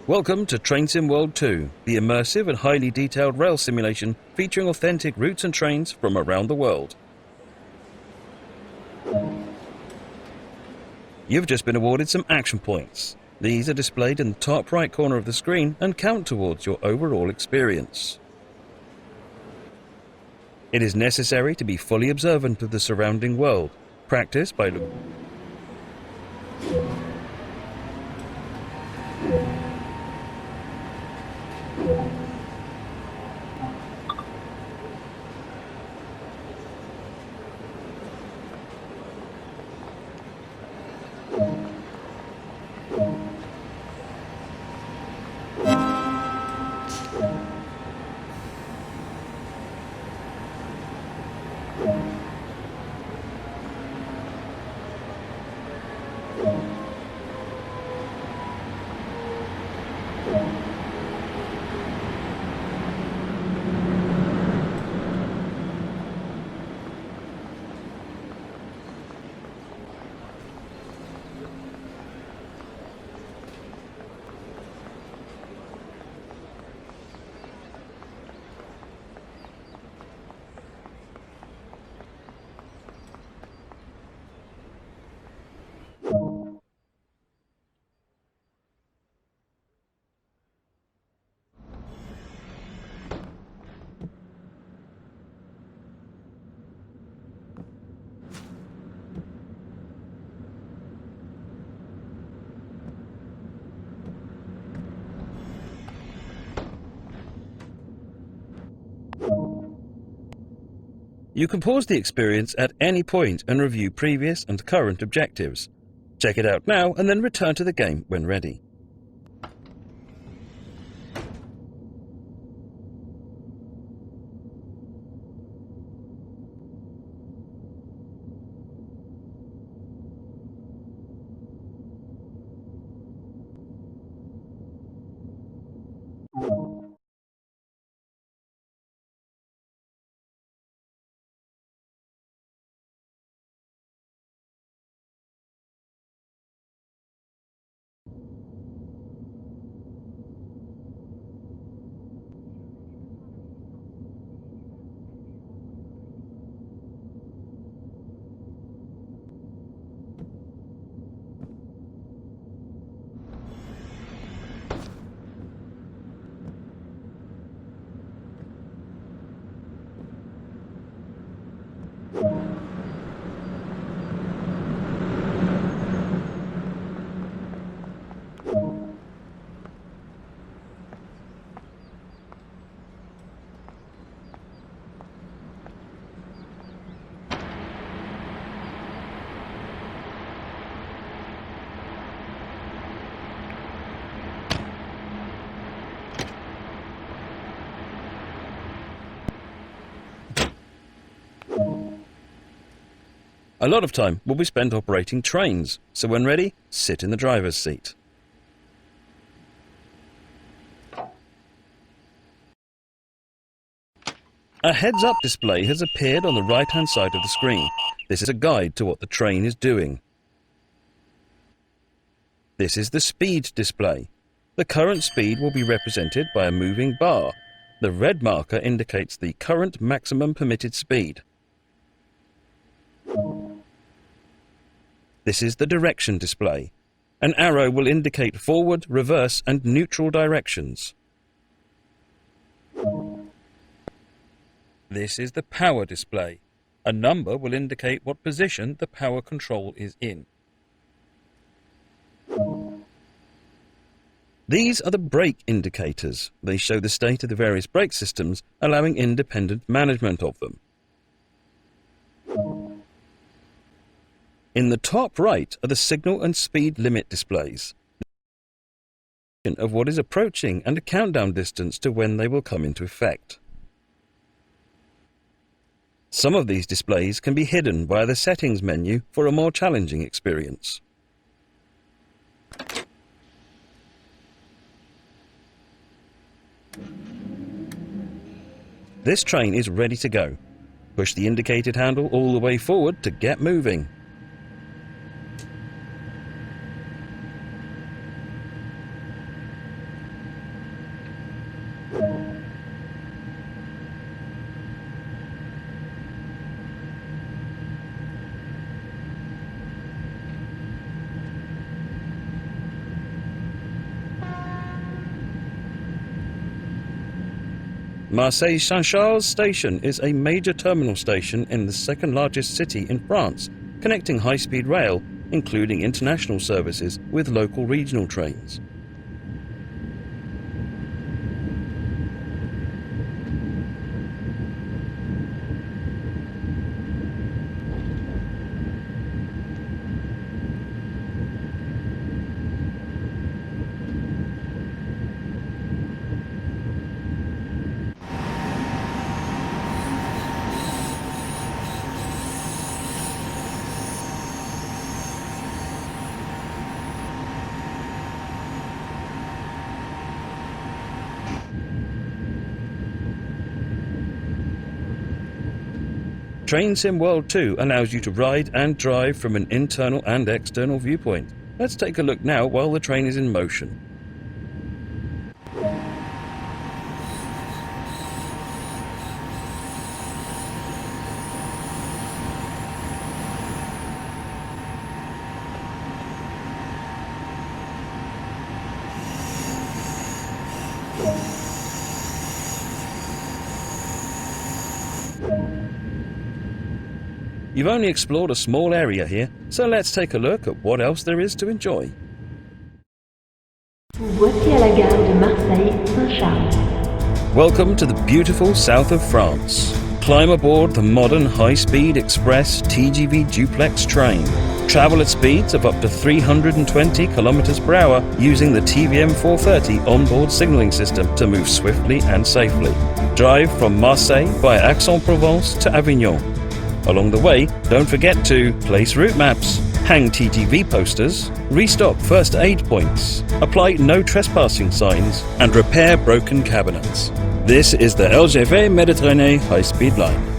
Welcome to Train Sim World 2, the immersive and highly detailed rail simulation featuring authentic routes and trains from around the world. You've just been awarded some action points. These are displayed in the top right corner of the screen and count towards your overall experience. It is necessary to be fully observant of the surrounding world. Practice by You can pause the experience at any point and review previous and current objectives. Check it out now and then return to the game when ready. A lot of time will be spent operating trains, so when ready, sit in the driver's seat. A heads-up display has appeared on the right-hand side of the screen. This is a guide to what the train is doing. This is the speed display. The current speed will be represented by a moving bar. The red marker indicates the current maximum permitted speed. This is the direction display. An arrow will indicate forward, reverse, and neutral directions. This is the power display. A number will indicate what position the power control is in. These are the brake indicators. They show the state of the various brake systems, allowing independent management of them. In the top right are the signal and speed limit displays of what is approaching and a countdown distance to when they will come into effect. Some of these displays can be hidden via the settings menu for a more challenging experience. This train is ready to go. Push the indicated handle all the way forward to get moving. Marseille-Saint-Charles station is a major terminal station in the second largest city in France, connecting high-speed rail, including international services with local regional trains. Train Sim World 2 allows you to ride and drive from an internal and external viewpoint. Let's take a look now while the train is in motion. You've only explored a small area here, so let's take a look at what else there is to enjoy. Voici à la gare de Marseille-Saint-Charles. Welcome to the beautiful south of France. Climb aboard the modern high-speed express TGV duplex train. Travel at speeds of up to 320 km per hour using the TVM 430 onboard signalling system to move swiftly and safely. Drive from Marseille via Aix-en-Provence to Avignon. Along the way, don't forget to place route maps, hang TGV posters, restock first aid points, apply no trespassing signs, and repair broken cabinets. This is the LGV Mediterrane high-speed line.